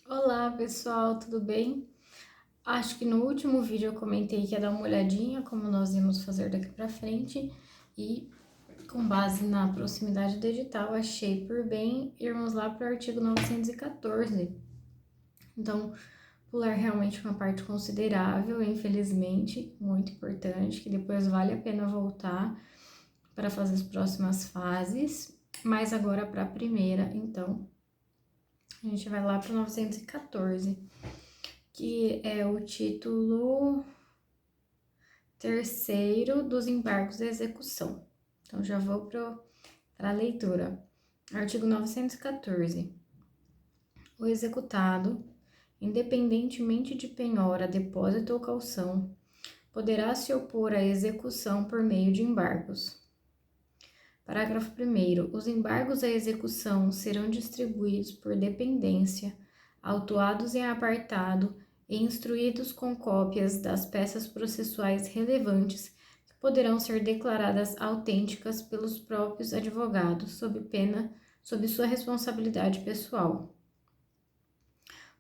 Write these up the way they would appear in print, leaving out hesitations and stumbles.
Olá pessoal, tudo bem? Acho que no último vídeo eu comentei que ia dar uma olhadinha como nós íamos fazer daqui pra frente e com base na proximidade do edital achei por bem irmos lá para o artigo 914. Então, pular realmente uma parte considerável, infelizmente, muito importante, que depois vale a pena voltar para fazer as próximas fases, mas agora para a primeira, então, a gente vai lá para o 914. Que é o título terceiro dos embargos da execução. Então, já vou para a leitura. Artigo 914. O executado, independentemente de penhora, depósito ou caução, poderá se opor à execução por meio de embargos. Parágrafo 1º. Os embargos à execução serão distribuídos por dependência, autuados em apartado e instruídos com cópias das peças processuais relevantes que poderão ser declaradas autênticas pelos próprios advogados, sob sua responsabilidade pessoal.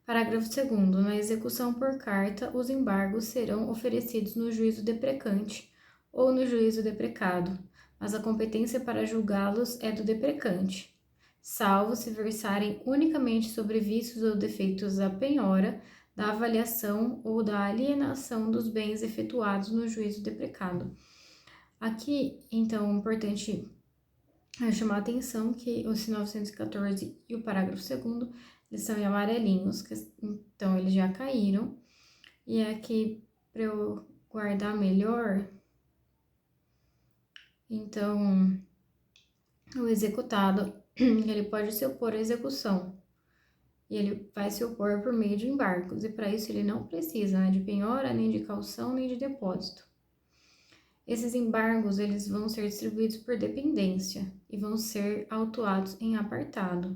Parágrafo 2º. Na execução por carta, os embargos serão oferecidos no juízo deprecante ou no juízo deprecado, mas a competência para julgá-los é do deprecante, salvo se versarem unicamente sobre vícios ou defeitos da penhora, da avaliação ou da alienação dos bens efetuados no juízo deprecado. Aqui, então, é importante chamar a atenção que o 914 e o parágrafo 2º, eles são em amarelinhos, então eles já caíram. E aqui, para eu guardar melhor, então, o executado, ele pode se opor à execução. E ele vai se opor por meio de embargos. E para isso ele não precisa, né, de penhora, nem de caução, nem de depósito. Esses embargos, eles vão ser distribuídos por dependência e vão ser autuados em apartado.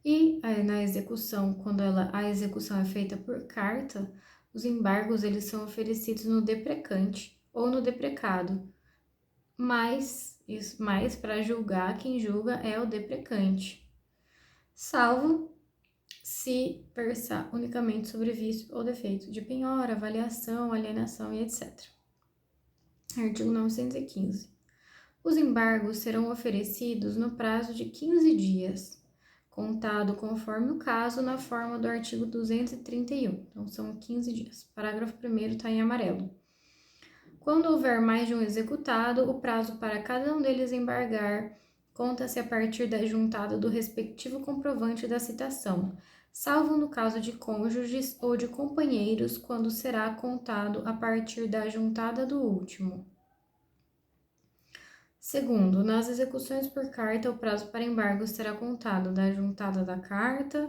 E na execução, quando a execução é feita por carta, os embargos eles são oferecidos no deprecante ou no deprecado, mas para julgar, quem julga é o deprecante, salvo se versar unicamente sobre vício ou defeito de penhora, avaliação, alienação e etc. Artigo 915. Os embargos serão oferecidos no prazo de 15 dias, contado conforme o caso na forma do artigo 231. Então, são 15 dias. Parágrafo 1º está em amarelo. Quando houver mais de um executado, o prazo para cada um deles embargar conta-se a partir da juntada do respectivo comprovante da citação, salvo no caso de cônjuges ou de companheiros, quando será contado a partir da juntada do último. Segundo, nas execuções por carta, o prazo para embargo será contado da juntada da carta,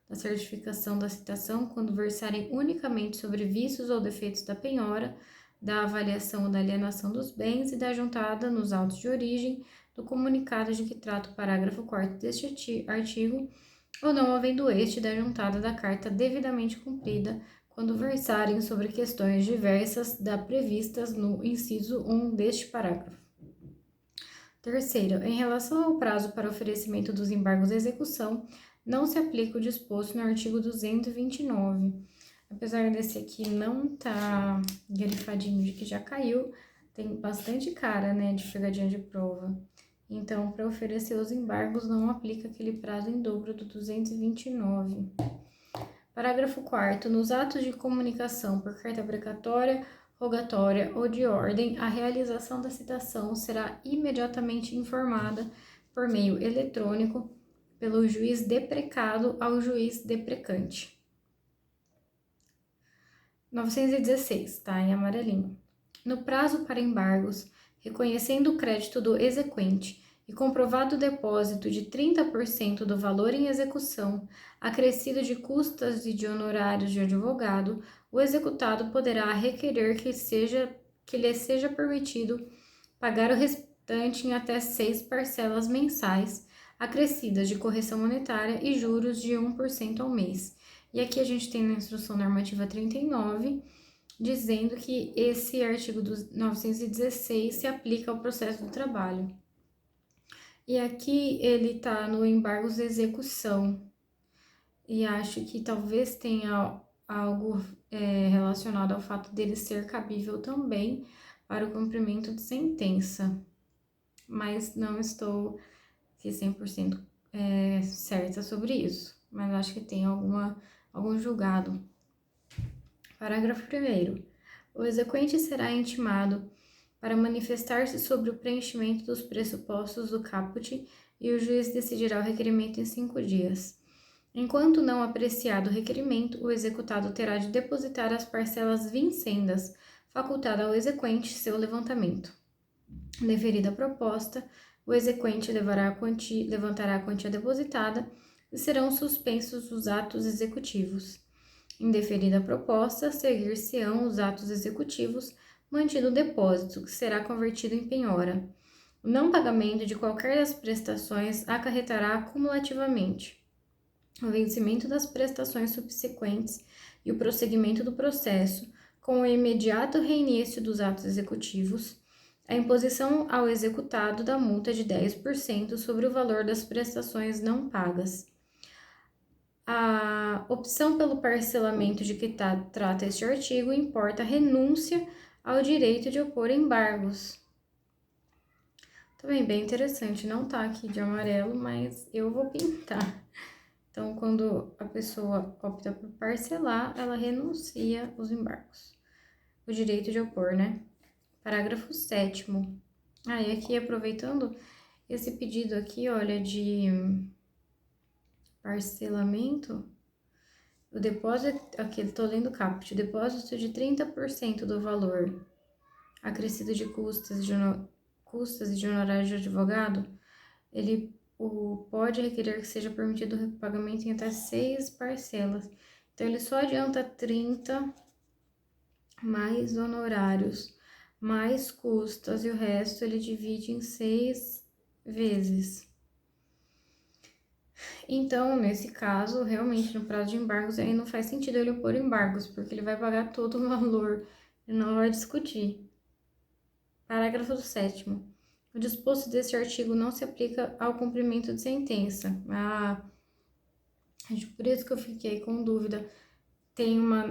da certificação da citação, quando versarem unicamente sobre vícios ou defeitos da penhora, da avaliação ou da alienação dos bens e da juntada nos autos de origem do comunicado de que trata o parágrafo 4º deste artigo, ou não havendo este da juntada da carta devidamente cumprida, quando versarem sobre questões diversas da previstas no inciso 1 deste parágrafo. Terceiro, em relação ao prazo para oferecimento dos embargos à execução, não se aplica o disposto no artigo 229. Apesar desse aqui não tá grifadinho de que já caiu, tem bastante cara, né, de pegadinha de prova. Então, para oferecer os embargos, não aplica aquele prazo em dobro do 229. Parágrafo 4º. Nos atos de comunicação por carta precatória, rogatória ou de ordem, a realização da citação será imediatamente informada por meio eletrônico pelo juiz deprecado ao juiz deprecante. 916, tá em amarelinho. No prazo para embargos, reconhecendo o crédito do exequente e comprovado o depósito de 30% do valor em execução, acrescido de custas e de honorários de advogado, o executado poderá requerer que lhe seja permitido pagar o restante em até 6 parcelas mensais, acrescidas de correção monetária e juros de 1% ao mês. E aqui a gente tem na Instrução Normativa 39, dizendo que esse artigo 916 se aplica ao processo do trabalho. E aqui ele está no embargos de execução. e acho que talvez tenha algo relacionado ao fato dele ser cabível também para o cumprimento de sentença, mas não estou aqui 100% certa sobre isso, mas acho que tem algum julgado. Parágrafo 1º. O exequente será intimado para manifestar-se sobre o preenchimento dos pressupostos do caput e o juiz decidirá o requerimento em 5 dias. Enquanto não apreciado o requerimento, o executado terá de depositar as parcelas vincendas, facultada ao exequente seu levantamento. Deferida a proposta, o exequente levantará a quantia depositada e serão suspensos os atos executivos. Indeferida a proposta, seguir-se-ão os atos executivos, mantido o depósito, que será convertido em penhora. O não pagamento de qualquer das prestações acarretará acumulativamente o vencimento das prestações subsequentes e o prosseguimento do processo, com o imediato reinício dos atos executivos, a imposição ao executado da multa de 10% sobre o valor das prestações não pagas. A opção pelo parcelamento de que trata este artigo importa renúncia ao direito de opor embargos. Também bem interessante, não tá aqui de amarelo, mas eu vou pintar. Então, quando a pessoa opta por parcelar, ela renuncia os embargos. O direito de opor, né? Parágrafo 7º. E aqui, aproveitando esse pedido aqui, olha, de parcelamento, o depósito, aqui eu tô lendo o caput, o depósito de 30% do valor acrescido de custas e de honorários de advogado, ele pode requerer que seja permitido o pagamento em até 6 parcelas. Então, ele só adianta 30 mais honorários, mais custas, e o resto ele divide em 6 vezes. Então, nesse caso, realmente, no prazo de embargos, aí não faz sentido ele opor embargos, porque ele vai pagar todo o valor e não vai discutir. Parágrafo 7º. O disposto deste artigo não se aplica ao cumprimento de sentença. Por isso que eu fiquei com dúvida. Tem uma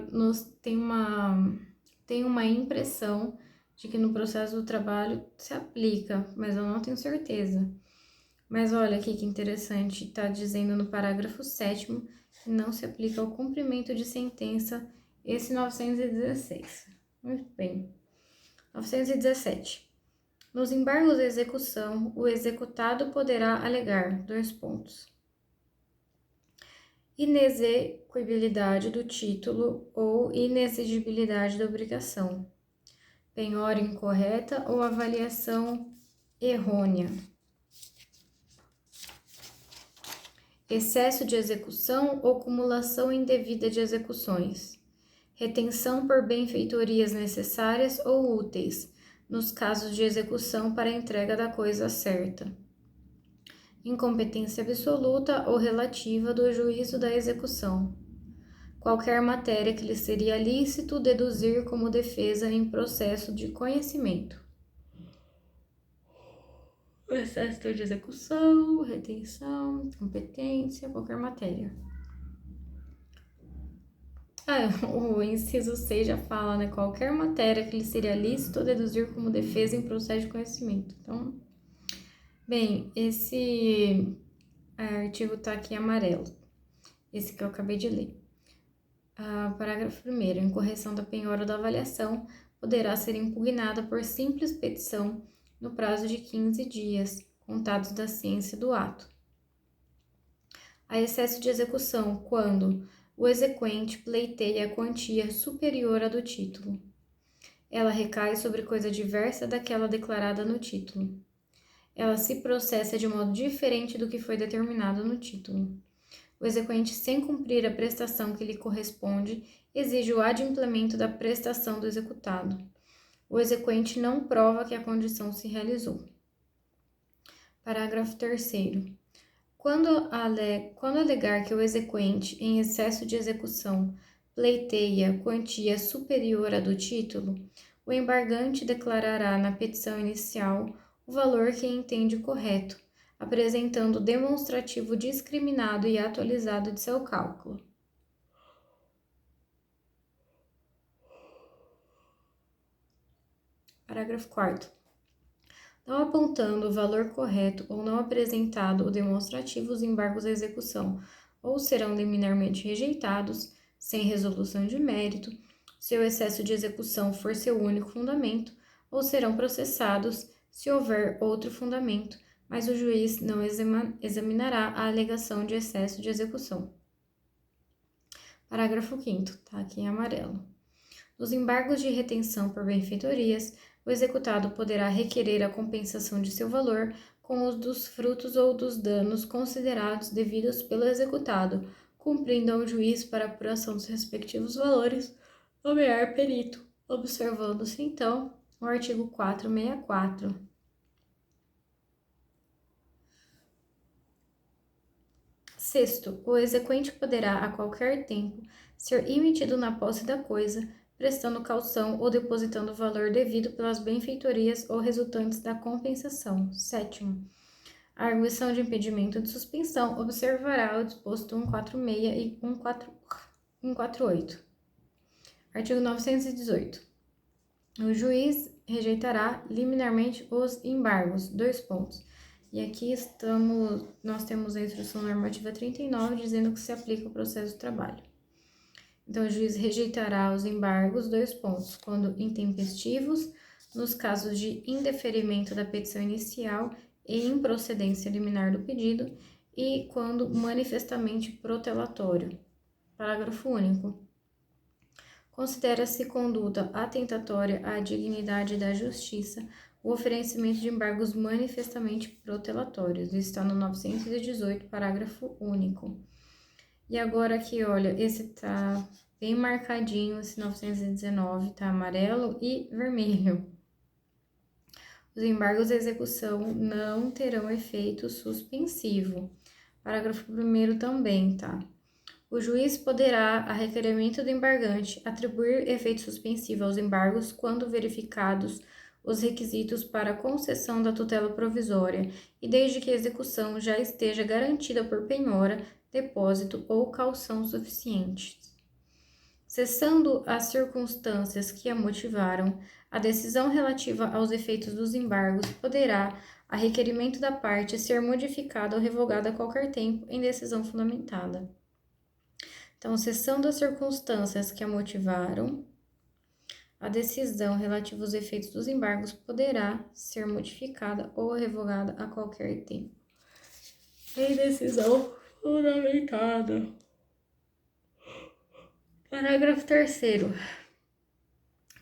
impressão de que no processo do trabalho se aplica, mas eu não tenho certeza. Mas olha aqui que interessante, está dizendo no parágrafo 7º que não se aplica ao cumprimento de sentença esse 916. Muito bem. 917. Nos embargos de execução, o executado poderá alegar 2 pontos. Inexequibilidade do título ou inexigibilidade da obrigação, penhora incorreta ou avaliação errônea, excesso de execução ou cumulação indevida de execuções, retenção por benfeitorias necessárias ou úteis, nos casos de execução para a entrega da coisa certa, incompetência absoluta ou relativa do juízo da execução, qualquer matéria que lhe seria lícito deduzir como defesa em processo de conhecimento. O excesso de execução, retenção, competência, qualquer matéria. O inciso 6 já fala, né? Qualquer matéria que lhe seria lícito deduzir como defesa em processo de conhecimento. Então, bem, esse artigo tá aqui em amarelo. Esse que eu acabei de ler. Parágrafo 1º. A incorreção da penhora da avaliação poderá ser impugnada por simples petição no prazo de 15 dias, contados da ciência do ato. Há excesso de execução quando o exequente pleiteia a quantia superior à do título. Ela recai sobre coisa diversa daquela declarada no título. Ela se processa de modo diferente do que foi determinado no título. O exequente, sem cumprir a prestação que lhe corresponde, exige o adimplemento da prestação do executado. O exequente não prova que a condição se realizou. Parágrafo 3º. Quando alegar que o exequente, em excesso de execução, pleiteia quantia superior à do título, o embargante declarará na petição inicial o valor que entende correto, apresentando demonstrativo discriminado e atualizado de seu cálculo. Parágrafo 4º. Não apontando o valor correto ou não apresentado o demonstrativo, os embargos à execução ou serão liminarmente rejeitados, sem resolução de mérito, se o excesso de execução for seu único fundamento, ou serão processados se houver outro fundamento, mas o juiz não examinará a alegação de excesso de execução. Parágrafo 5º, tá aqui em amarelo. Nos embargos de retenção por benfeitorias, o executado poderá requerer a compensação de seu valor com os dos frutos ou dos danos considerados devidos pelo executado, cumprindo ao juiz para apuração dos respectivos valores nomear perito, observando-se então o artigo 464. Sexto, o exequente poderá a qualquer tempo ser imitido na posse da coisa, prestando caução ou depositando o valor devido pelas benfeitorias ou resultantes da compensação. Sétimo, a arguição de impedimento de suspensão observará o disposto 146 e 148. Artigo 918. O juiz rejeitará liminarmente os embargos. Dois pontos. E aqui nós temos a instrução normativa 39 dizendo que se aplica o processo do trabalho. Então, o juiz rejeitará os embargos, dois pontos, quando intempestivos, nos casos de indeferimento da petição inicial e improcedência liminar do pedido, e quando manifestamente protelatório. Parágrafo único. Considera-se conduta atentatória à dignidade da justiça o oferecimento de embargos manifestamente protelatórios. Isso está no 918, parágrafo único. E agora aqui, olha, esse tá bem marcadinho, esse 919, tá amarelo e vermelho. Os embargos à execução não terão efeito suspensivo. Parágrafo 1º também, tá? O juiz poderá, a requerimento do embargante, atribuir efeito suspensivo aos embargos quando verificados os requisitos para a concessão da tutela provisória e desde que a execução já esteja garantida por penhora, depósito ou caução suficientes. Cessando as circunstâncias que a motivaram, a decisão relativa aos efeitos dos embargos poderá, a requerimento da parte, ser modificada ou revogada a qualquer tempo em decisão fundamentada. Então, cessando as circunstâncias que a motivaram, a decisão relativa aos efeitos dos embargos poderá ser modificada ou revogada a qualquer tempo. Em decisão fundamentada. Parágrafo 3º.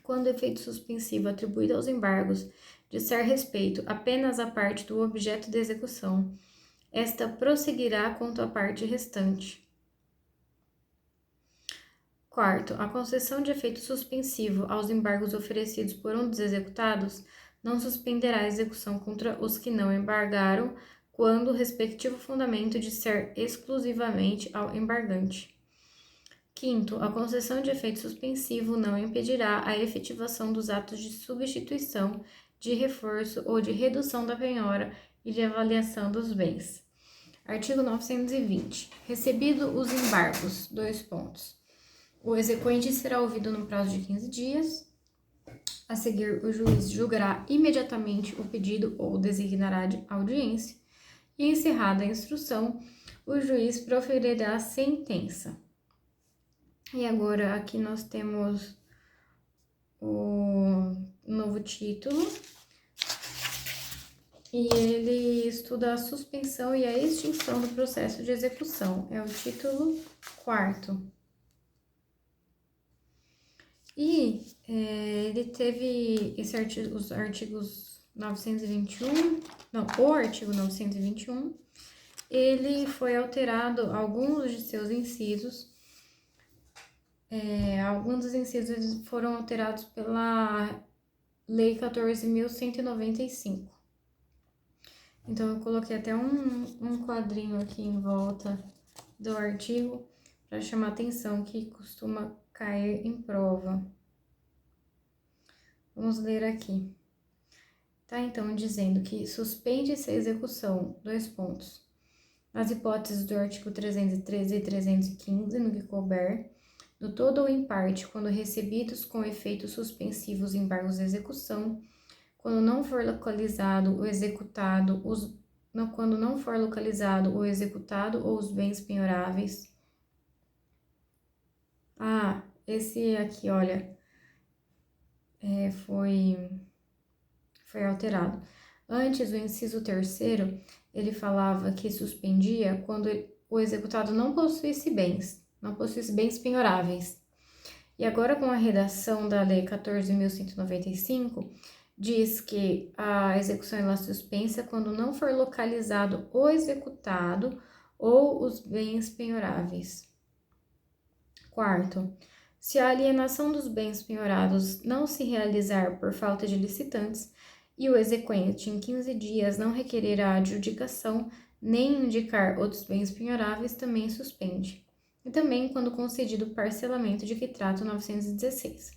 Quando o efeito suspensivo atribuído aos embargos disser respeito apenas à parte do objeto de execução, esta prosseguirá quanto à parte restante. Quarto, a concessão de efeito suspensivo aos embargos oferecidos por um dos executados não suspenderá a execução contra os que não embargaram, quando o respectivo fundamento disser exclusivamente ao embargante. Quinto, a concessão de efeito suspensivo não impedirá a efetivação dos atos de substituição, de reforço ou de redução da penhora e de avaliação dos bens. Artigo 920. Recebido os embargos, dois pontos. O exequente será ouvido no prazo de 15 dias. A seguir, o juiz julgará imediatamente o pedido ou designará a audiência. E, encerrada a instrução, o juiz proferirá a sentença. E agora, aqui nós temos o novo título. E ele estuda a suspensão e a extinção do processo de execução. É o título 4º. E ele teve os artigos 921, não, o artigo 921, ele foi alterado, alguns de seus incisos, alguns dos incisos foram alterados pela Lei 14.195. Então, eu coloquei até um quadrinho aqui em volta do artigo para chamar atenção que costuma cair em prova. Vamos ler aqui. Tá, então, dizendo que suspende-se a execução, dois pontos, nas hipóteses do artigo 313 e 315, no que couber, no todo ou em parte, quando recebidos com efeitos suspensivos embargos de execução, quando não for localizado o executado, quando não for localizado o executado ou os bens penhoráveis. Ah, esse aqui, olha, foi alterado. Antes, o inciso terceiro, ele falava que suspendia quando o executado não possuísse bens penhoráveis. E agora, com a redação da Lei 14.195, diz que a execução ela é suspensa quando não for localizado o executado ou os bens penhoráveis. Quarto, se a alienação dos bens penhorados não se realizar por falta de licitantes e o exequente em 15 dias não requerer a adjudicação nem indicar outros bens penhoráveis, também suspende. E também quando concedido o parcelamento de que trata o 916.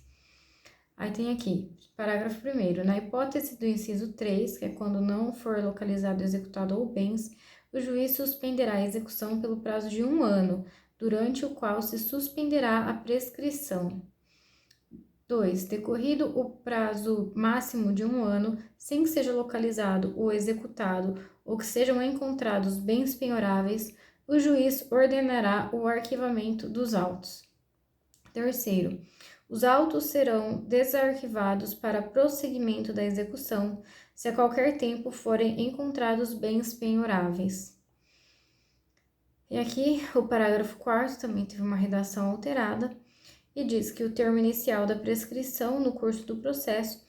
Aí tem aqui, parágrafo 1º, na hipótese do inciso 3, que é quando não for localizado, executado ou bens, o juiz suspenderá a execução pelo prazo de 1 ano, durante o qual se suspenderá a prescrição. 2. Decorrido o prazo máximo de 1 ano, sem que seja localizado ou executado ou que sejam encontrados bens penhoráveis, o juiz ordenará o arquivamento dos autos. 3º. Os autos serão desarquivados para prosseguimento da execução, se a qualquer tempo forem encontrados bens penhoráveis. E aqui, o parágrafo 4º também teve uma redação alterada e diz que o termo inicial da prescrição no curso do processo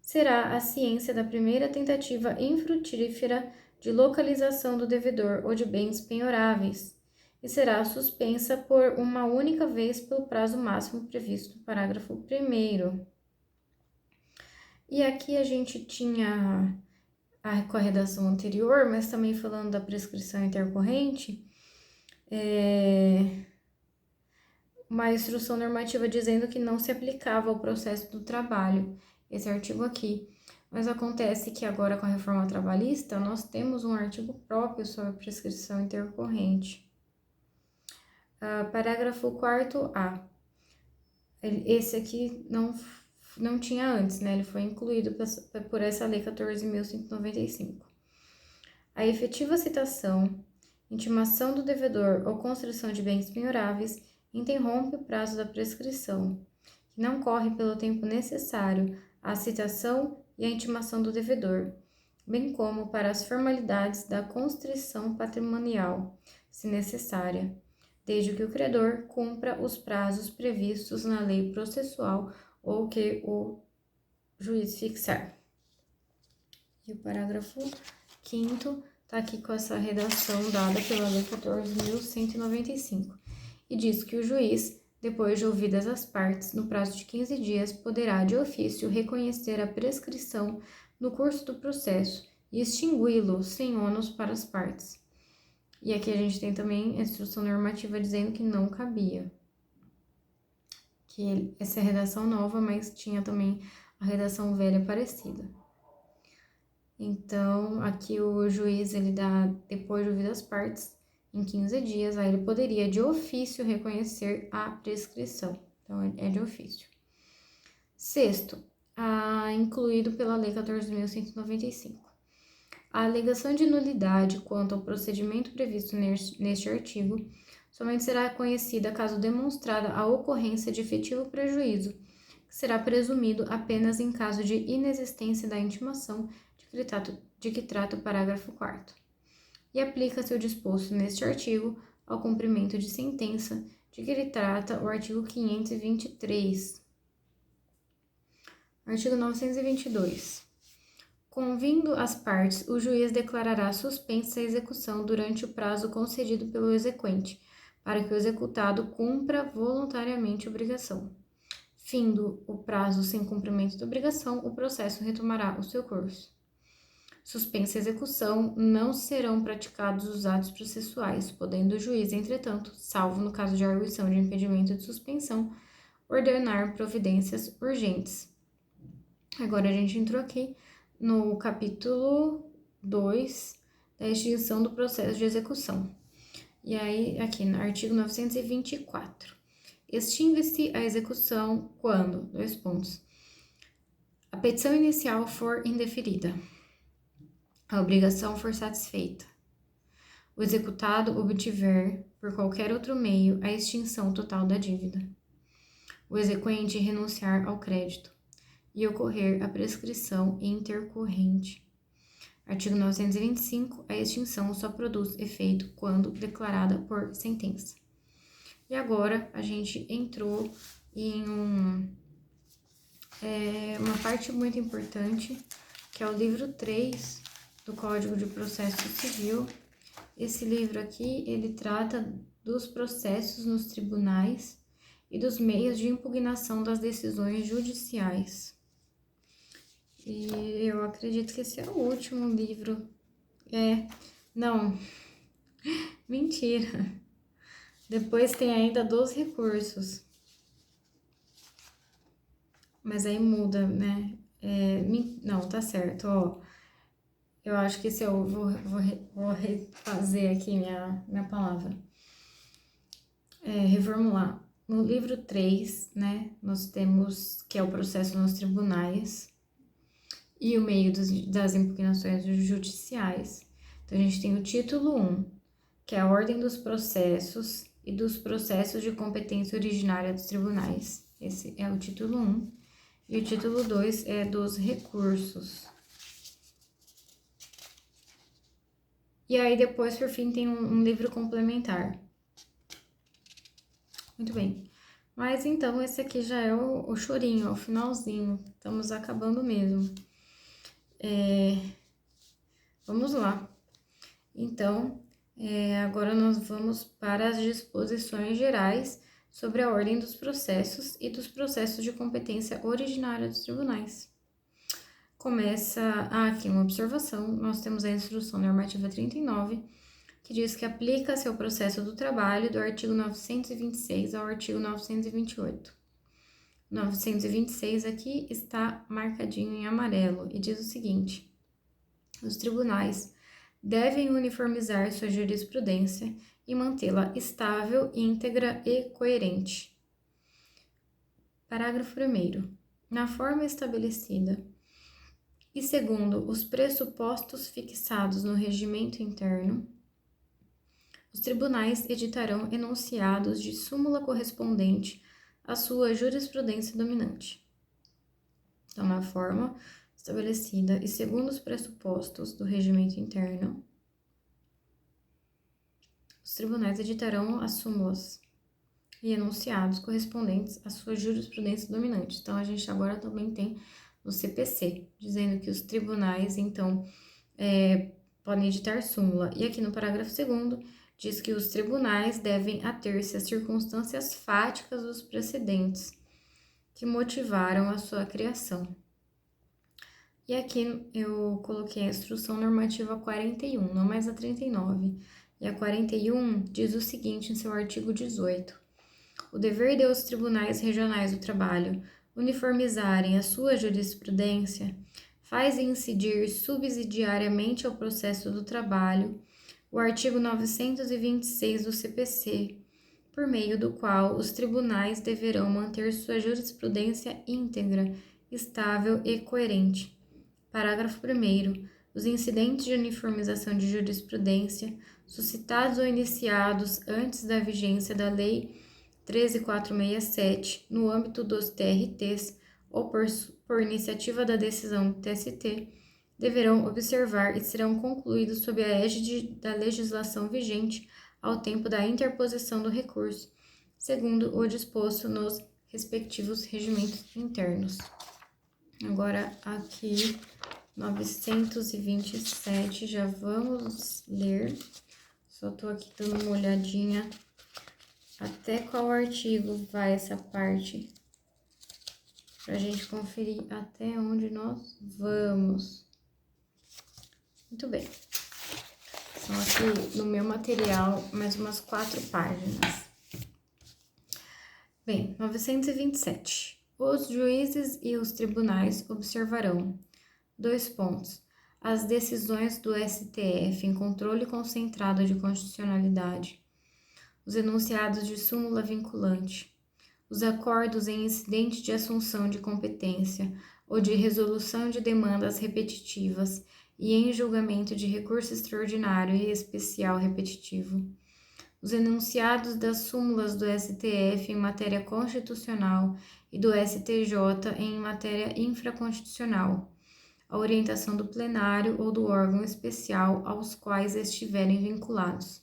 será a ciência da primeira tentativa infrutífera de localização do devedor ou de bens penhoráveis e será suspensa por uma única vez pelo prazo máximo previsto no parágrafo 1º. E aqui a gente tinha com a redação anterior, mas também falando da prescrição intercorrente, uma instrução normativa dizendo que não se aplicava ao processo do trabalho, esse artigo aqui. Mas acontece que agora com a reforma trabalhista, nós temos um artigo próprio sobre prescrição intercorrente. Parágrafo 4º-A. Esse aqui não tinha antes, né? Ele foi incluído por essa Lei 14.195. A efetiva citação, intimação do devedor ou construção de bens penhoráveis interrompe o prazo da prescrição, que não corre pelo tempo necessário à citação e à intimação do devedor, bem como para as formalidades da constrição patrimonial, se necessária, desde que o credor cumpra os prazos previstos na lei processual ou que o juiz fixar. E o parágrafo 5º está aqui com essa redação dada pela Lei 14.195 e diz que o juiz, depois de ouvidas as partes, no prazo de 15 dias, poderá, de ofício, reconhecer a prescrição no curso do processo e extingui-lo sem ônus para as partes. E aqui a gente tem também a instrução normativa dizendo que não cabia. Que essa é a redação nova, mas tinha também a redação velha parecida. Então, aqui o juiz, ele dá, depois de ouvir as partes, em 15 dias, aí ele poderia, de ofício, reconhecer a prescrição. Então, é de ofício. 6º, incluído pela Lei 14.195. A alegação de nulidade quanto ao procedimento previsto neste artigo somente será conhecida caso demonstrada a ocorrência de efetivo prejuízo, que será presumido apenas em caso de inexistência da intimação de que trata o parágrafo 4º. E aplica-se o disposto neste artigo ao cumprimento de sentença de que ele trata o artigo 523. Artigo 922. Convindo as partes, o juiz declarará suspensa a execução durante o prazo concedido pelo exequente, para que o executado cumpra voluntariamente a obrigação. Findo o prazo sem cumprimento da obrigação, o processo retomará o seu curso. Suspensa a execução, não serão praticados os atos processuais, podendo o juiz, entretanto, salvo no caso de arguição de impedimento de suspensão, ordenar providências urgentes. Agora a gente entrou aqui no capítulo 2 da extinção do processo de execução. E aí, aqui no artigo 924. Extingue-se a execução quando, dois pontos, a petição inicial for indeferida, a obrigação for satisfeita, o executado obtiver, por qualquer outro meio, a extinção total da dívida, o exequente renunciar ao crédito e ocorrer a prescrição intercorrente. Artigo 925. A extinção só produz efeito quando declarada por sentença. E agora a gente entrou em uma parte muito importante, que é o livro 3 do Código de Processo Civil. Esse livro aqui, ele trata dos processos nos tribunais e dos meios de impugnação das decisões judiciais. E eu acredito que esse é o último livro. Não, mentira. Depois tem ainda dos recursos. Mas aí muda, né? Não, tá certo, ó. Eu acho que esse eu vou refazer aqui minha palavra. Reformular. No livro 3, né, nós temos que é o processo nos tribunais e o meio das impugnações judiciais. Então, a gente tem o título 1, que é a ordem dos processos e dos processos de competência originária dos tribunais. Esse é o título 1. E o título 2 é dos recursos. E aí, depois, por fim, tem um livro complementar. Muito bem. Mas, então, esse aqui já é o chorinho, é o finalzinho. Estamos acabando mesmo. Vamos lá. Então, agora nós vamos para as disposições gerais sobre a ordem dos processos e dos processos de competência originária dos tribunais. Começa aqui uma observação, nós temos a Instrução Normativa 39, que diz que aplica-se ao processo do trabalho do artigo 926 ao artigo 928. 926 aqui está marcadinho em amarelo e diz o seguinte: os tribunais devem uniformizar sua jurisprudência e mantê-la estável, íntegra e coerente. Parágrafo 1º. Na forma estabelecida e segundo os pressupostos fixados no regimento interno, os tribunais editarão enunciados de súmula correspondente à sua jurisprudência dominante. Então, na forma estabelecida e segundo os pressupostos do regimento interno, os tribunais editarão as súmulas e enunciados correspondentes à sua jurisprudência dominante. Então, a gente agora também tem no CPC, dizendo que os tribunais, então, podem editar súmula. E aqui no parágrafo 2º, diz que os tribunais devem ater-se às circunstâncias fáticas dos precedentes que motivaram a sua criação. E aqui eu coloquei a Instrução Normativa 41, não mais a 39. E a 41 diz o seguinte em seu artigo 18. O dever dos tribunais regionais do trabalho uniformizarem a sua jurisprudência faz incidir subsidiariamente ao processo do trabalho o artigo 926 do CPC, por meio do qual os tribunais deverão manter sua jurisprudência íntegra, estável e coerente. Parágrafo 1º. Os incidentes de uniformização de jurisprudência suscitados ou iniciados antes da vigência da Lei 13.467, no âmbito dos TRTs ou por iniciativa da decisão do TST, deverão observar e serão concluídos sob a égide da legislação vigente ao tempo da interposição do recurso, segundo o disposto nos respectivos regimentos internos. Agora, aqui, 927, já vamos ler. Só tô aqui dando uma olhadinha até qual artigo vai essa parte, pra gente conferir até onde nós vamos. Muito bem. São aqui no meu material mais umas 4 páginas. Bem, 927. Os juízes e os tribunais observarão, Dois pontos. As decisões do STF em controle concentrado de constitucionalidade. Os enunciados de súmula vinculante. Os acordos em incidente de assunção de competência ou de resolução de demandas repetitivas e em julgamento de recurso extraordinário e especial repetitivo. Os enunciados das súmulas do STF em matéria constitucional e do STJ em matéria infraconstitucional, a orientação do plenário ou do órgão especial aos quais estiverem vinculados.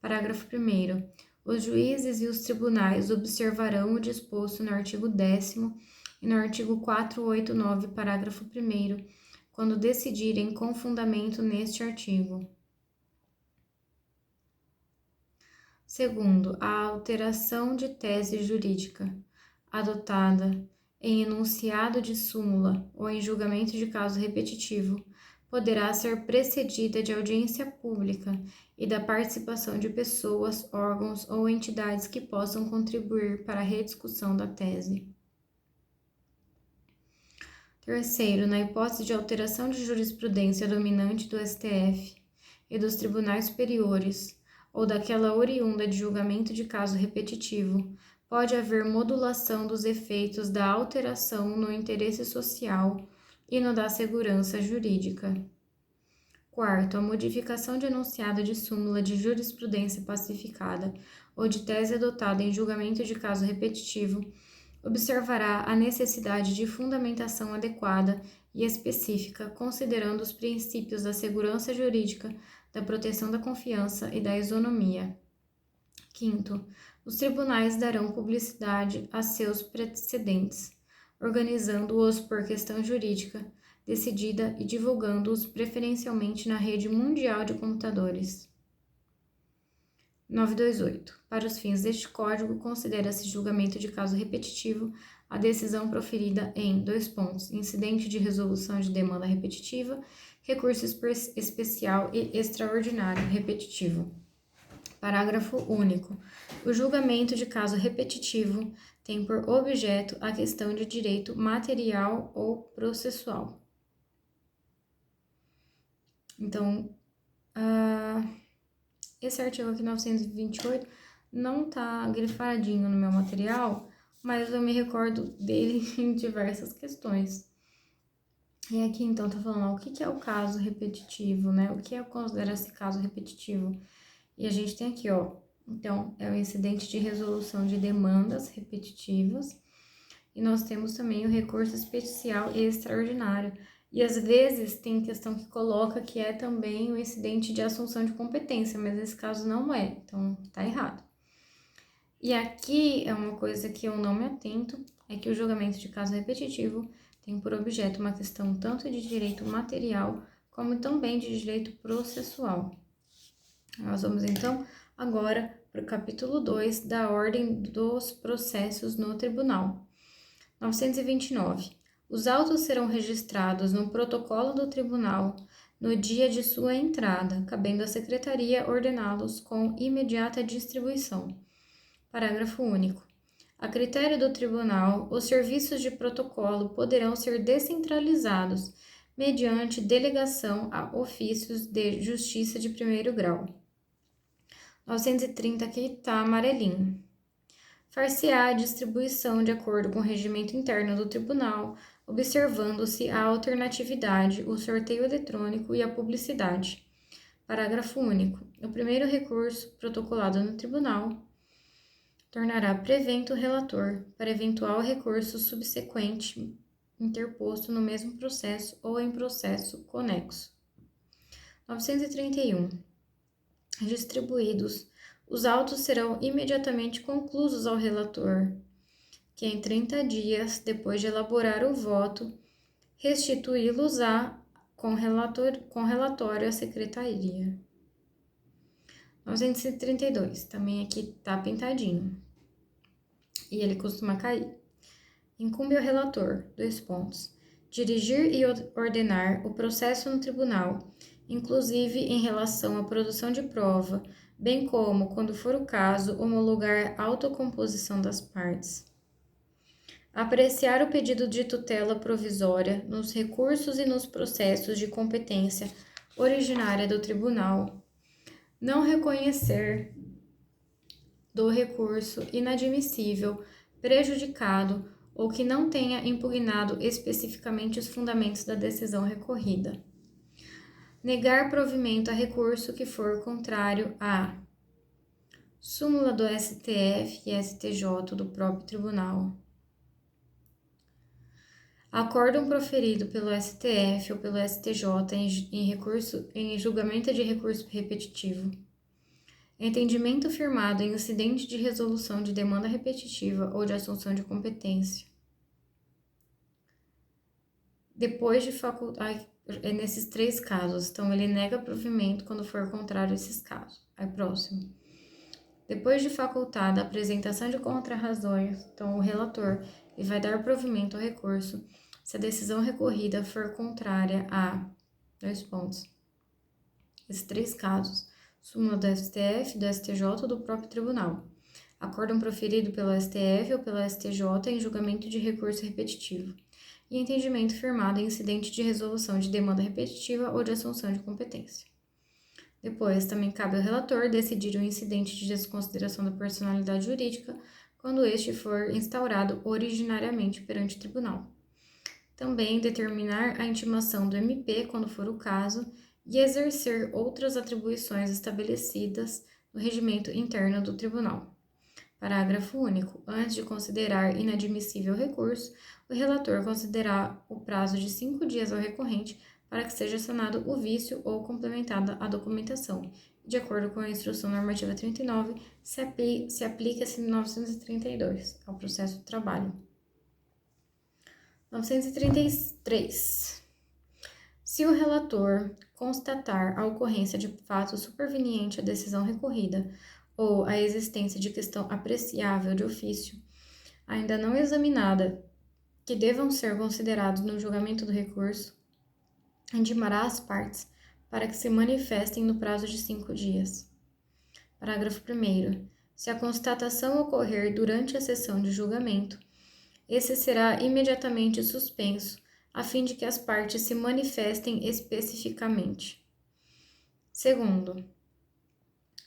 Parágrafo 1º. Os juízes e os tribunais observarão o disposto no artigo 10º e no artigo 489, parágrafo 1º, quando decidirem com fundamento neste artigo. Segundo, a alteração de tese jurídica adotada em enunciado de súmula ou em julgamento de caso repetitivo poderá ser precedida de audiência pública e da participação de pessoas, órgãos ou entidades que possam contribuir para a rediscussão da tese. Terceiro, na hipótese de alteração de jurisprudência dominante do STF e dos tribunais superiores, ou daquela oriunda de julgamento de caso repetitivo, pode haver modulação dos efeitos da alteração no interesse social e no da segurança jurídica. Quarto, a modificação de enunciado de súmula de jurisprudência pacificada ou de tese adotada em julgamento de caso repetitivo observará a necessidade de fundamentação adequada e específica, considerando os princípios da segurança jurídica, da proteção da confiança e da isonomia. Quinto, os tribunais darão publicidade a seus precedentes, organizando-os por questão jurídica decidida e divulgando-os preferencialmente na rede mundial de computadores. 928. Para os fins deste Código, considera-se julgamento de caso repetitivo a decisão proferida em: dois pontos, incidente de resolução de demanda repetitiva, recurso especial e extraordinário repetitivo. Parágrafo único. O julgamento de caso repetitivo tem por objeto a questão de direito material ou processual. Então, esse artigo aqui, 928, não está grifadinho no meu material, mas eu me recordo dele em diversas questões. E aqui, então, tá falando o que é o caso repetitivo, né? O que considera-se caso repetitivo? E a gente tem aqui, então, é o incidente de resolução de demandas repetitivas, e nós temos também o recurso especial e extraordinário. E às vezes tem questão que coloca que é também o incidente de assunção de competência, mas nesse caso não é, então tá errado. E aqui é uma coisa que eu não me atento, é que o julgamento de caso repetitivo tem por objeto uma questão tanto de direito material como também de direito processual. Nós vamos então agora para o capítulo 2 da ordem dos processos no tribunal. 929. Os autos serão registrados no protocolo do tribunal no dia de sua entrada, cabendo à secretaria ordená-los com imediata distribuição. Parágrafo único. A critério do tribunal, os serviços de protocolo poderão ser descentralizados mediante delegação a ofícios de justiça de primeiro grau. 930 aqui está amarelinho. Far-se-á a distribuição de acordo com o regimento interno do tribunal, observando-se a alternatividade, o sorteio eletrônico e a publicidade. Parágrafo único. O primeiro recurso protocolado no tribunal tornará prevento o relator para eventual recurso subsequente interposto no mesmo processo ou em processo conexo. 931. Distribuídos, os autos serão imediatamente conclusos ao relator, que em 30 dias, depois de elaborar o voto, restituí-los-á com relatório à secretaria. 932, também aqui tá pintadinho, e ele costuma cair. Incumbe ao relator, dois pontos, dirigir e ordenar o processo no tribunal, inclusive em relação à produção de prova, bem como, quando for o caso, homologar a autocomposição das partes. Apreciar o pedido de tutela provisória nos recursos e nos processos de competência originária do tribunal. Não reconhecer do recurso inadmissível, prejudicado ou que não tenha impugnado especificamente os fundamentos da decisão recorrida. Negar provimento a recurso que for contrário à súmula do STF e STJ do próprio tribunal. Acórdão proferido pelo STF ou pelo STJ em julgamento de recurso repetitivo. Entendimento firmado em incidente de resolução de demanda repetitiva ou de assunção de competência. Depois de facultar, nesses 3 casos, então ele nega provimento quando for contrário a esses casos. Aí, próximo. Depois de facultada a apresentação de contrarrazões, então o relator ele vai dar provimento ao recurso se a decisão recorrida for contrária a 2 pontos. Esses 3 casos, súmula do STF, do STJ ou do próprio tribunal. Acórdão proferido pelo STF ou pela STJ em julgamento de recurso repetitivo. E entendimento firmado em incidente de resolução de demanda repetitiva ou de assunção de competência. Depois, também cabe ao relator decidir o incidente de desconsideração da personalidade jurídica quando este for instaurado originariamente perante o tribunal. Também determinar a intimação do MP, quando for o caso, e exercer outras atribuições estabelecidas no regimento interno do tribunal. Parágrafo único. Antes de considerar inadmissível o recurso, o relator considerará o prazo de 5 dias ao recorrente para que seja sanado o vício ou complementada a documentação. De acordo com a Instrução Normativa 39, se aplica-se 932 ao processo do trabalho. 933. Se o relator constatar a ocorrência de fato superveniente à decisão recorrida ou a existência de questão apreciável de ofício, ainda não examinada, que devam ser considerados no julgamento do recurso, intimará as partes para que se manifestem no prazo de 5 dias. Parágrafo 1º. Se a constatação ocorrer durante a sessão de julgamento, esse será imediatamente suspenso, a fim de que as partes se manifestem especificamente. Segundo,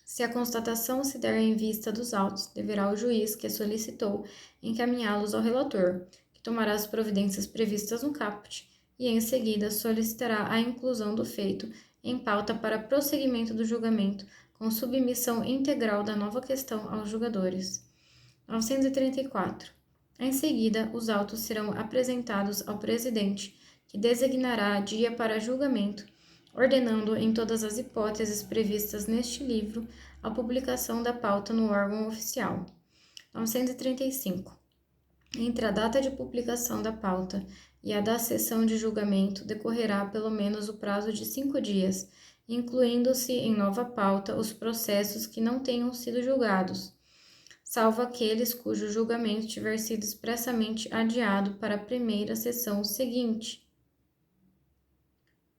se a constatação se der em vista dos autos, deverá o juiz que a solicitou encaminhá-los ao relator, que tomará as providências previstas no caput e, em seguida, solicitará a inclusão do feito em pauta para prosseguimento do julgamento, com submissão integral da nova questão aos julgadores. 934. Em seguida, os autos serão apresentados ao presidente, que designará dia para julgamento, ordenando, em todas as hipóteses previstas neste livro, a publicação da pauta no órgão oficial. 935. Entre a data de publicação da pauta e a da sessão de julgamento decorrerá pelo menos o prazo de 5 dias, incluindo-se em nova pauta os processos que não tenham sido julgados, salvo aqueles cujo julgamento tiver sido expressamente adiado para a primeira sessão seguinte.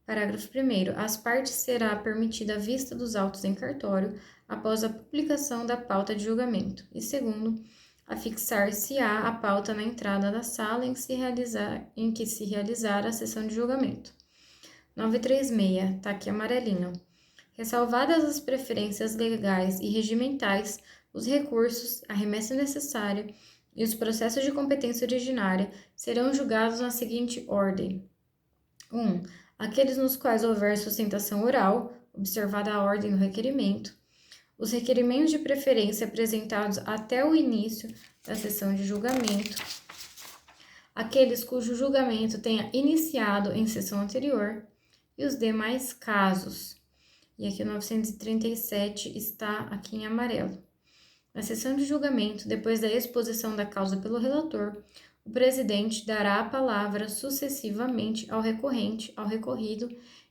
Parágrafo 1º. Às partes será permitida a vista dos autos em cartório após a publicação da pauta de julgamento. E segundo, afixar-se-á a pauta na entrada da sala em que se realizar a sessão de julgamento. 936, tá aqui amarelinho. Ressalvadas as preferências legais e regimentais, os recursos, a remessa necessária e os processos de competência originária serão julgados na seguinte ordem. 1. Aqueles nos quais houver sustentação oral, observada a ordem do requerimento. Os requerimentos de preferência apresentados até o início da sessão de julgamento. Aqueles cujo julgamento tenha iniciado em sessão anterior. E os demais casos. E aqui o 937 está aqui em amarelo. Na sessão de julgamento, depois da exposição da causa pelo relator, o presidente dará a palavra sucessivamente ao recorrente, ao recorrido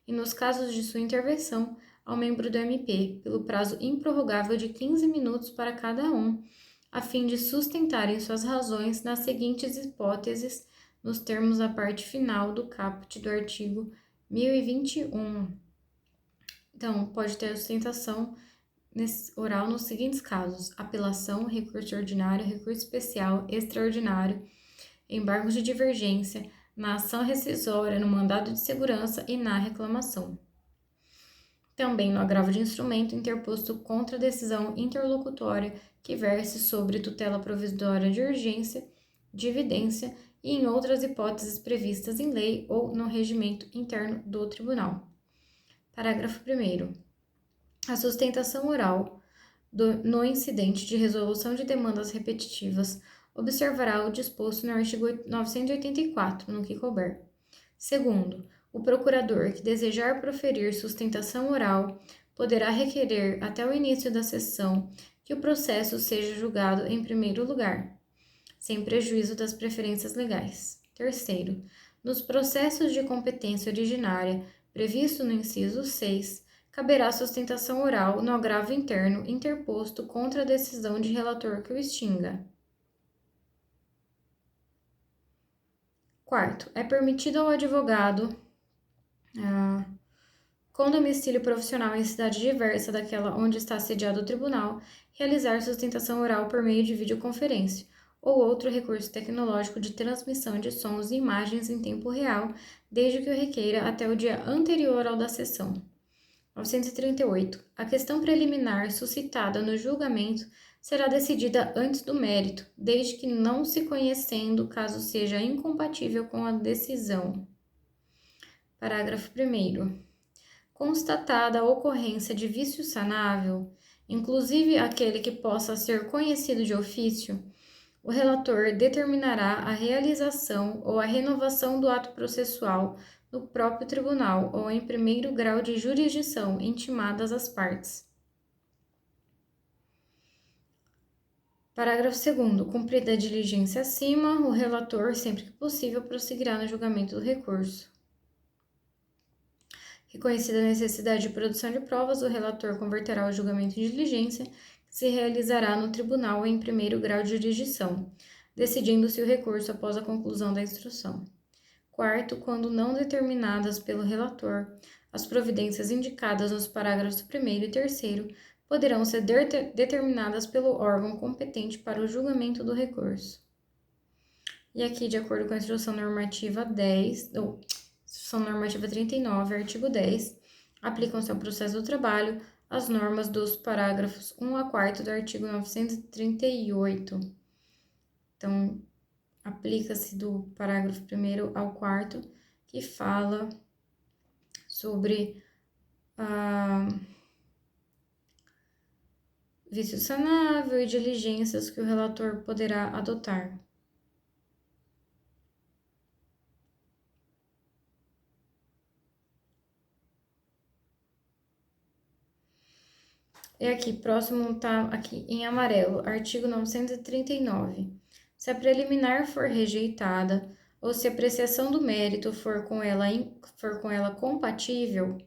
e, nos casos de sua intervenção, ao membro do MP, pelo prazo improrrogável de 15 minutos para cada um, a fim de sustentarem suas razões nas seguintes hipóteses, nos termos da parte final do caput do artigo 1021. Então, pode ter sustentação oral nos seguintes casos: apelação, recurso ordinário, recurso especial, extraordinário, embargos de divergência, na ação rescisória, no mandado de segurança e na reclamação. Também no agravo de instrumento interposto contra a decisão interlocutória que verse sobre tutela provisória de urgência, de evidência e em outras hipóteses previstas em lei ou no regimento interno do tribunal. Parágrafo 1º. A sustentação oral no incidente de resolução de demandas repetitivas observará o disposto no artigo 984, no que couber. Segundo, o procurador que desejar proferir sustentação oral poderá requerer até o início da sessão que o processo seja julgado em primeiro lugar, sem prejuízo das preferências legais. Terceiro, nos processos de competência originária previsto no inciso 6, caberá sustentação oral no agravo interno interposto contra a decisão de relator que o extinga. Quarto, é permitido ao advogado, com domicílio profissional em cidade diversa daquela onde está sediado o tribunal, realizar sustentação oral por meio de videoconferência ou outro recurso tecnológico de transmissão de sons e imagens em tempo real, desde que o requeira até o dia anterior ao da sessão. 938. A questão preliminar suscitada no julgamento será decidida antes do mérito, desde que não se conhecendo caso seja incompatível com a decisão. Parágrafo 1º. Constatada a ocorrência de vício sanável, inclusive aquele que possa ser conhecido de ofício, o relator determinará a realização ou a renovação do ato processual no próprio tribunal ou em primeiro grau de jurisdição intimadas as partes. Parágrafo 2º. Cumprida a diligência acima, o relator, sempre que possível, prosseguirá no julgamento do recurso. Reconhecida a necessidade de produção de provas, o relator converterá o julgamento em diligência, que se realizará no tribunal em primeiro grau de jurisdição, decidindo-se o recurso após a conclusão da instrução. Quarto, quando não determinadas pelo relator, as providências indicadas nos parágrafos 1º e 3º poderão ser determinadas pelo órgão competente para o julgamento do recurso. E aqui, de acordo com a Instrução Normativa 39, artigo 10, aplicam-se ao processo do trabalho as normas dos parágrafos 1 a 4 do artigo 938. Então, aplica-se do parágrafo 1º ao 4º, que fala sobre vício sanável e diligências que o relator poderá adotar. E aqui, próximo está aqui em amarelo, artigo 939. Se a preliminar for rejeitada ou se a apreciação do mérito for com ela compatível,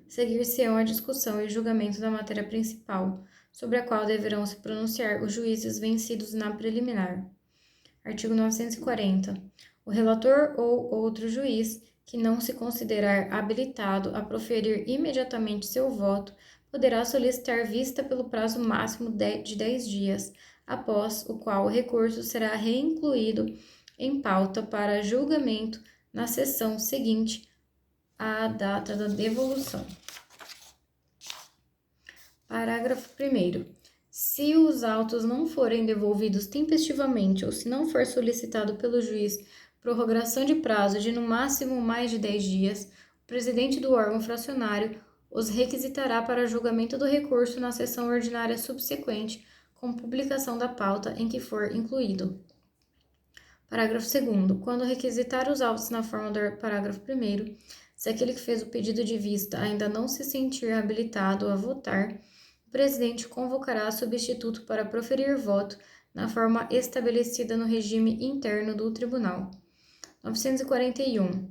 seguir-se-ão a discussão e julgamento da matéria principal, sobre a qual deverão se pronunciar os juízes vencidos na preliminar. Artigo 940. O relator ou outro juiz que não se considerar habilitado a proferir imediatamente seu voto, poderá solicitar vista pelo prazo máximo de 10 dias, após o qual o recurso será reincluído em pauta para julgamento na sessão seguinte à data da devolução. Parágrafo 1º. Se os autos não forem devolvidos tempestivamente ou se não for solicitado pelo juiz prorrogação de prazo de no máximo mais de 10 dias, o presidente do órgão fracionário os requisitará para julgamento do recurso na sessão ordinária subsequente, com publicação da pauta em que for incluído. Parágrafo 2º. Quando requisitar os autos na forma do parágrafo 1º, se aquele que fez o pedido de vista ainda não se sentir habilitado a votar, o presidente convocará substituto para proferir voto na forma estabelecida no regime interno do tribunal. 941.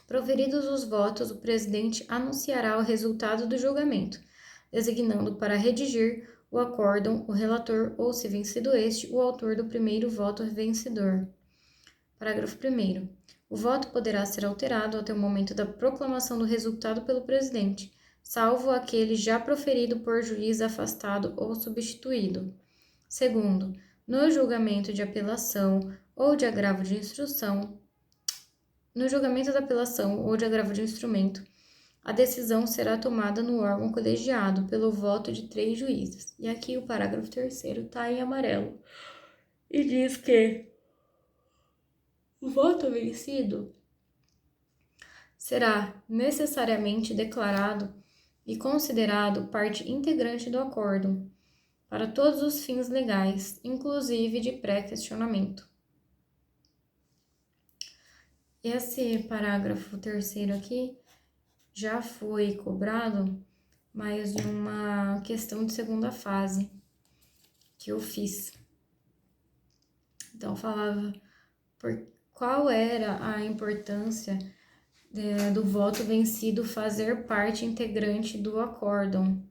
Proferidos os votos, o presidente anunciará o resultado do julgamento, designando para redigir o acórdão o relator ou, se vencido este, o autor do primeiro voto vencedor. Parágrafo 1º. O voto poderá ser alterado até o momento da proclamação do resultado pelo presidente, salvo aquele já proferido por juiz afastado ou substituído. Segundo, No julgamento de apelação ou de agravo de instrução, no julgamento da apelação ou de agravo de instrumento, a decisão será tomada no órgão colegiado pelo voto de 3 juízes. E aqui o parágrafo 3º está em amarelo e diz que o voto vencido será necessariamente declarado e considerado parte integrante do acórdão para todos os fins legais, inclusive de pré-questionamento. Esse parágrafo 3º aqui já foi cobrado, mas de uma questão de segunda fase que eu fiz. Então, falava qual era a importância do voto vencido fazer parte integrante do acórdão.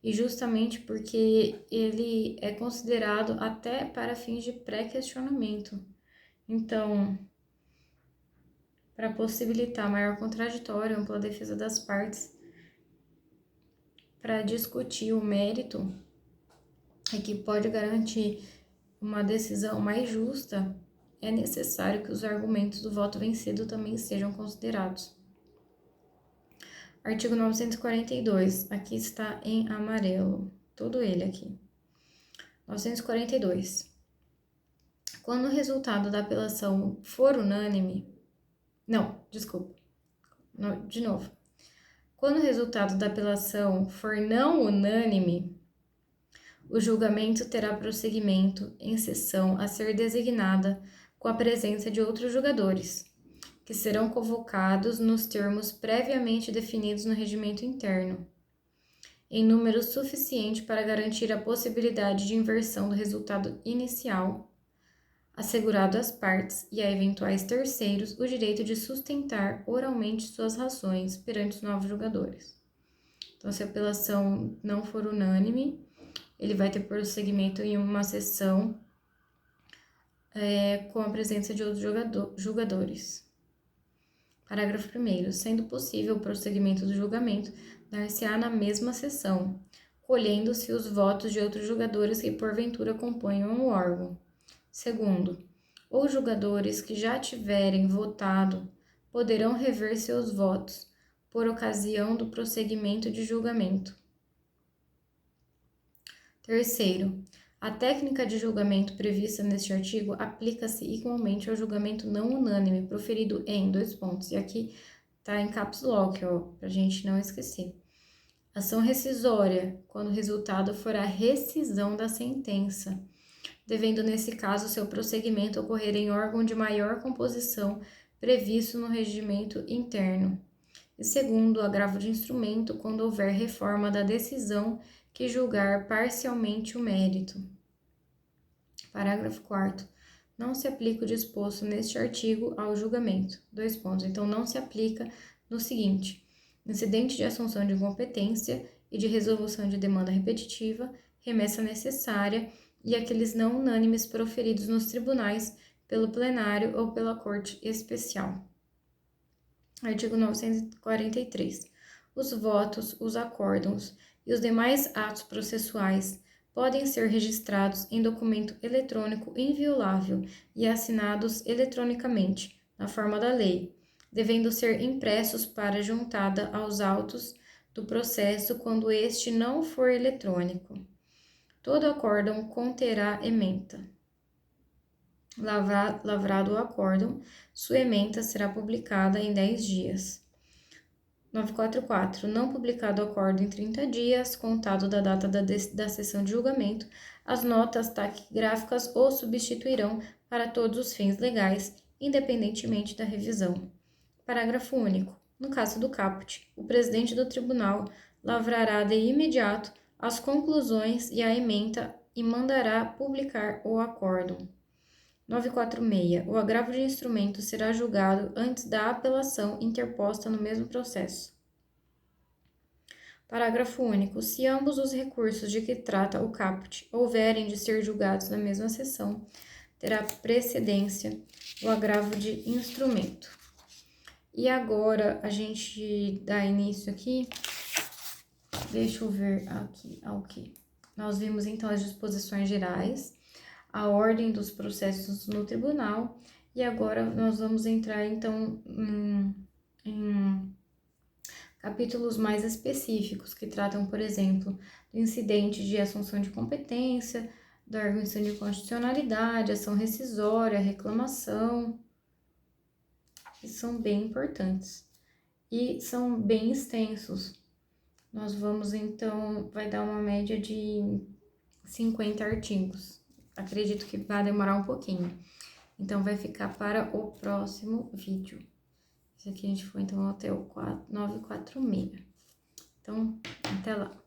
E justamente porque ele é considerado até para fins de pré-questionamento. Então, para possibilitar maior contraditório, ampla defesa das partes, para discutir o mérito e que pode garantir uma decisão mais justa, é necessário que os argumentos do voto vencido também sejam considerados. Artigo 942, aqui está em amarelo, todo ele aqui. 942. Quando o resultado da apelação for unânime... Não, desculpa. De novo. Quando o resultado da apelação for não unânime, o julgamento terá prosseguimento em sessão a ser designada com a presença de outros julgadores, que serão convocados nos termos previamente definidos no regimento interno, em número suficiente para garantir a possibilidade de inversão do resultado inicial, assegurado às partes e a eventuais terceiros o direito de sustentar oralmente suas razões perante os novos julgadores. Então, se a apelação não for unânime, ele vai ter prosseguimento em uma sessão com a presença de outros julgadores. Parágrafo 1º. Sendo possível o prosseguimento do julgamento, dar-se-á na mesma sessão, colhendo-se os votos de outros julgadores que porventura componham o órgão. Segundo, os julgadores que já tiverem votado poderão rever seus votos por ocasião do prosseguimento de julgamento. Terceiro, a técnica de julgamento prevista neste artigo aplica-se igualmente ao julgamento não unânime proferido em e aqui está em caps lock, para a gente não esquecer. Ação rescisória, quando o resultado for a rescisão da sentença, devendo nesse caso seu prosseguimento ocorrer em órgão de maior composição previsto no regimento interno. E segundo, agravo de instrumento, quando houver reforma da decisão que julgar parcialmente o mérito. Parágrafo 4º. Não se aplica o disposto neste artigo ao julgamento. Então, não se aplica no seguinte: incidente de assunção de incompetência e de resolução de demanda repetitiva, remessa necessária e aqueles não unânimes proferidos nos tribunais pelo plenário ou pela corte especial. Artigo 943. Os votos, os acórdãos e os demais atos processuais podem ser registrados em documento eletrônico inviolável e assinados eletronicamente, na forma da lei, devendo ser impressos para juntada aos autos do processo quando este não for eletrônico. Todo acórdão conterá ementa. Lavrado o acórdão, sua ementa será publicada em 10 dias. 944. Não publicado o acórdão em 30 dias, contado da data da sessão de julgamento, as notas taquigráficas o substituirão para todos os fins legais, independentemente da revisão. Parágrafo único. No caso do caput, o presidente do tribunal lavrará de imediato as conclusões e a ementa e mandará publicar o acórdão. 946. O agravo de instrumento será julgado antes da apelação interposta no mesmo processo. Parágrafo único. Se ambos os recursos de que trata o caput houverem de ser julgados na mesma sessão, terá precedência o agravo de instrumento. E agora a gente dá início aqui. Deixa eu ver aqui ao que. Nós vimos então as disposições gerais. a ordem dos processos no tribunal. E agora nós vamos entrar, então, em capítulos mais específicos, que tratam, por exemplo, do incidente de assunção de competência, da arguição de constitucionalidade, ação rescisória, reclamação, que são bem importantes e são bem extensos. Nós vamos, então, vai dar uma média de 50 artigos. Acredito que vai demorar um pouquinho. Então, vai ficar para o próximo vídeo. Esse aqui a gente foi, então, até o 946. Então, até lá.